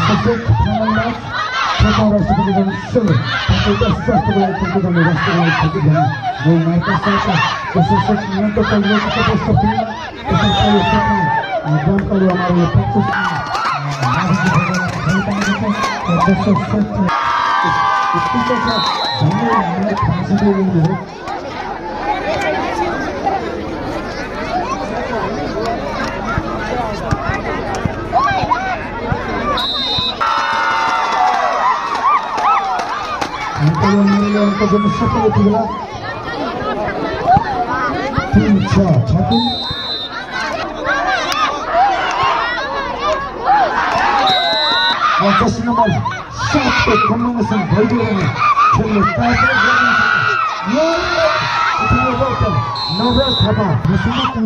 subject final match, Papa Rashtrakudan Silver, Patritas Festival Kukudan Rashtrakudan Kukudan, no Marta Saka, this is the Nanto Kalyo Kapostapina, this is the second, Don Kalyo Mario Patus, this is the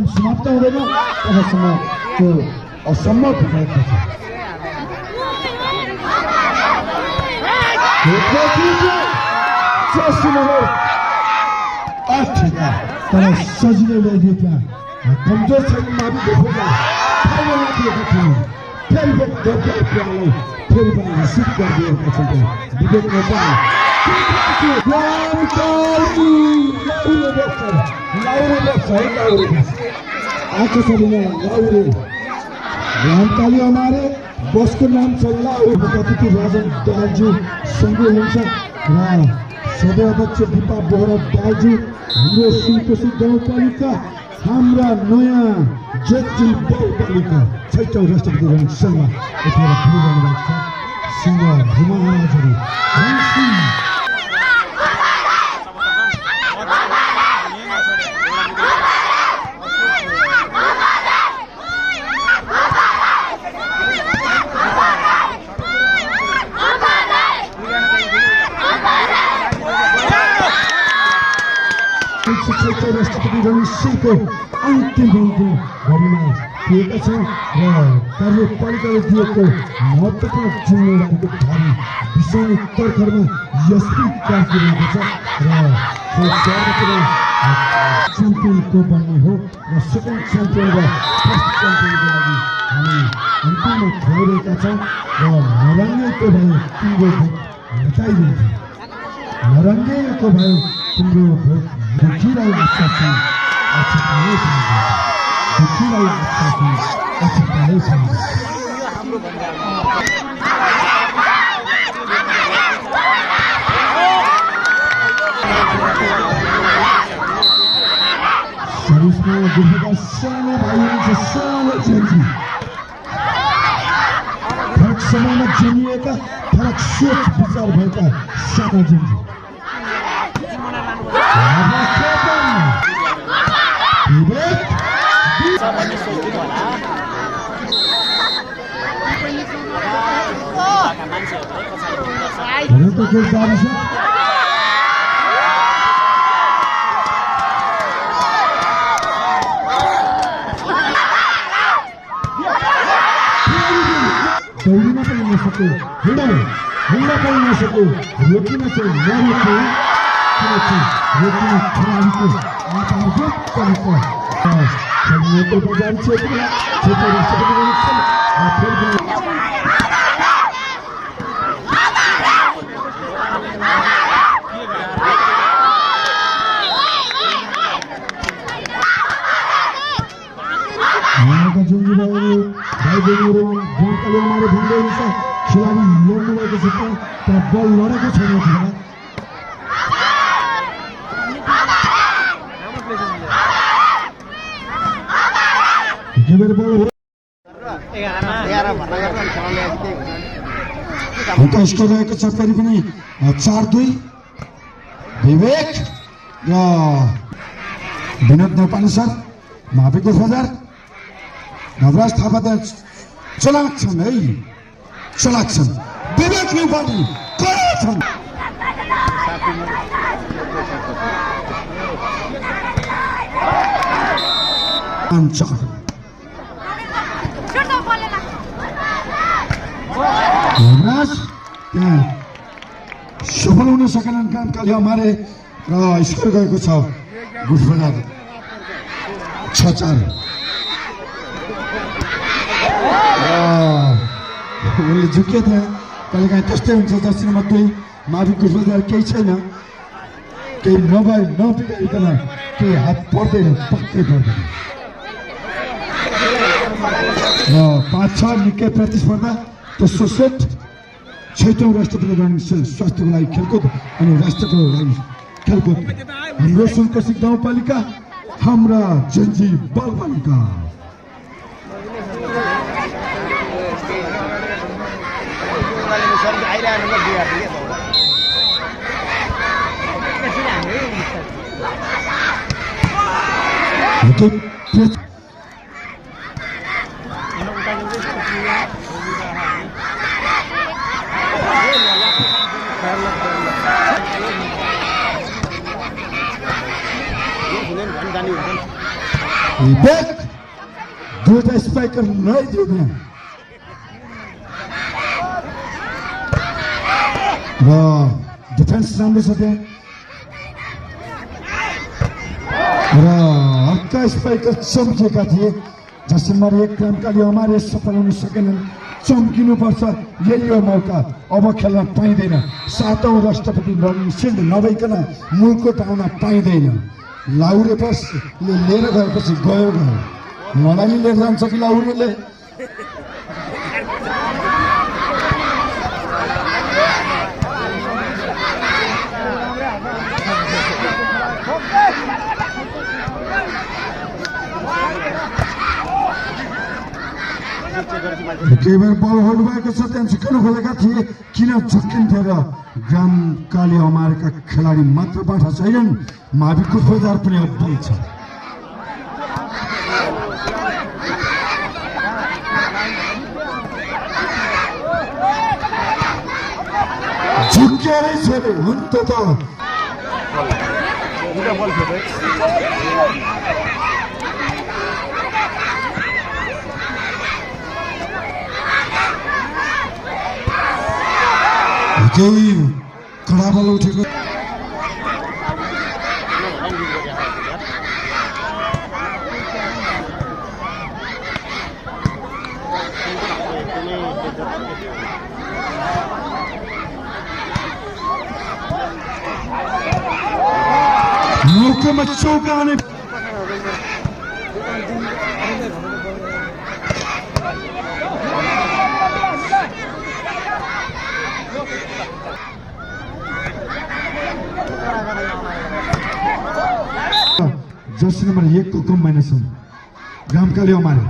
समाप्त हुँदैन तबसम्म त्यो असम्भव भइरहेको छ तर सजिलो ल्याइदियो त्यहाँ कमजोर छैन माथि देखेको फाइनलमा दिएको थियो फेरि प्लेयरलाई फेरि पनि रिसिभ गरिदिएका छन् विवेक नेपाल रामकाली हमारे बस को नाम चल रहा है अतिथि राजन दालजी संघ हुन्छ र सदर अध्यक्ष दीपा बोहरा दालजी हाम्रो सिंहकोशी गाउँपालिका हाम्रा नयाँ जेठजी गाउँपालिका 6औं राष्ट्रपति रन शर्मा यतिखेर खेलिरहनु भएको छ सिंह भूमाहाजरी राष्ट्रपति रणसिंहको अन्तिम रनको घडीमा दिएका छन् र कार्यपालिकाले दिएको महत्त्वपूर्ण जिम्मेवारीको भारी विषय तर्खरमा एसपी कार्की रहेको छ र च्याम्पियनको बन्ने हो र सेकेन्ड च्याम्पियन र फर्स्ट च्याम्पियनको लागि हामी अन्तिममा खेलिरहेका छौँ र नरङ्गेको भयो तिम्रो भोट हटाइदिन्छ नरङ्गेको भयो तिम्रो भोट दुखीलाई आश्वासन अछुताए सम्झ दुखीलाई आश्वासन अछुताए सम्झ सरिसमा गुफाका सानो भाइ हुन्छ सानो जेन्जी फरक समयमा जन्मिएका फरक सोच विचार भएका साना जेन्जी दौडिन पनि नसक्यो हिँड्न पनि नसक्यो रोकिन चाहिँ नरोक्यो किनकि रोकिने खेलाडीको आधारभूत तरिका खेल्नेको बजार क्षेत्रमा क्षेत्र राष्ट्रपति खेलाडी लड्नु भएको छ तर बल लडेको छैन स्कोर रहेको छ फेरि पनि 4-2 विवेक र विनोद नेपाली सर माविको बजार नवराज थापा त चलाक छन् है चलाक छन् विवेक नेपाली कड़ा छन् सफल हुन सकेनन् कामकाली हमारे र स्कोर गएको छ गुठबजार 6-4 उसले झुके थिए कहिलेकाहीँ त्यस्तै हुन्छ जर्सी नम्बर 2 मावि कुचबिहार केही छैन केही नबिगाइकन केही हात पर्दैन पक्कै पर्दैन र 5-6 निकै प्रतिस्पर्धा तेस्रो सेट 6औं राष्ट्रपति रनिङ सेल स्वास्थ्यको लागि खेलकुद अनि राष्ट्रको लागि खेलकुद हाम्रो सुनकोशी गाउँपालिका हाम्रा जन्जी बालबालिका बैक दुईटा स्ट्राइकर लगाइदियो त्यहाँ र डिफेन्स राम्रो छ त्यहाँ र अर्का स्ट्राइकर चम्किएका थिए जसरी नम्बर 1 क्रान्तिकारी अमारे सफल हुन सकेनन् चम्किनुपर्छ यही हो मौका अब खेल्न पाइँदैन 7औं राष्ट्रपति रनिङ सिल्ड नभइकन मुलकोट आउन पाइँदैन लाउरे बसले लिएर गएपछि गयो मलाई नि लिएर जान्छ कि लाउरेले केही बेर बल होल्ड भएको छ त्यहाँ झुक्किन खोलेका थिए किन झुक्किन्थे र ग्राम काली अमारेका खेलाडी मात्र बाठा छैनन् मावि कुचबिहार पनि अब्बल छ झुक्केरै छोरे हुन् त केही कडा बल उठेको मौकामा चौका आने जर्सी नम्बर 1 को कम्बाइनेसन ग्रामकाली अमारे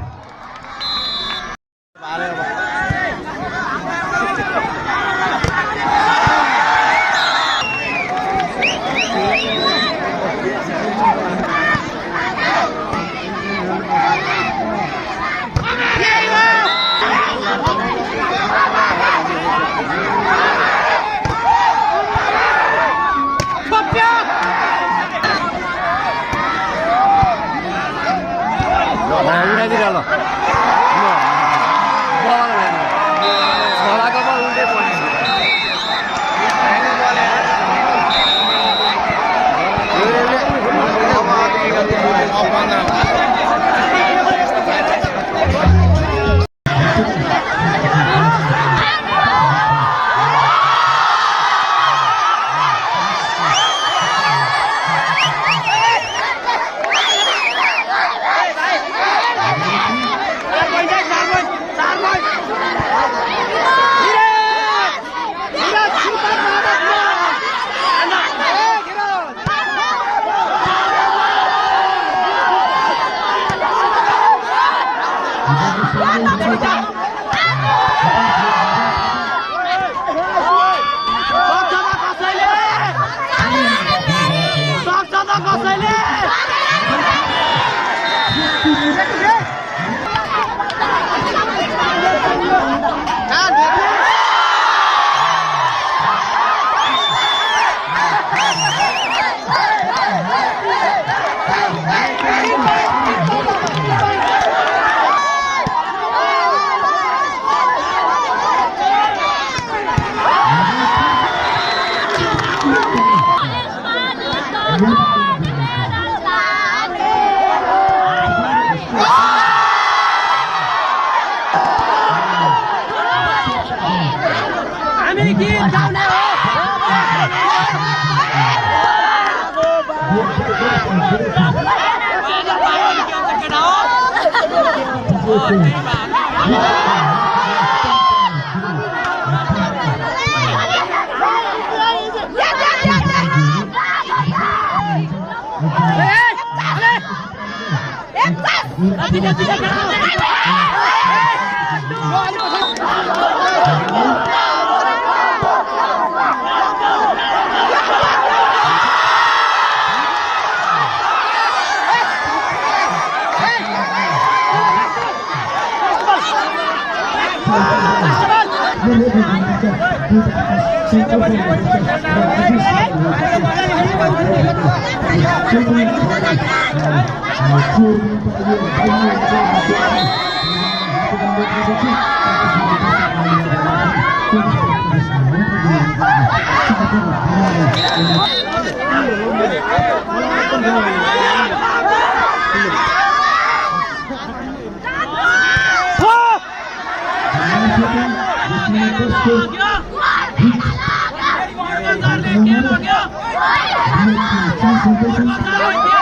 Thank you.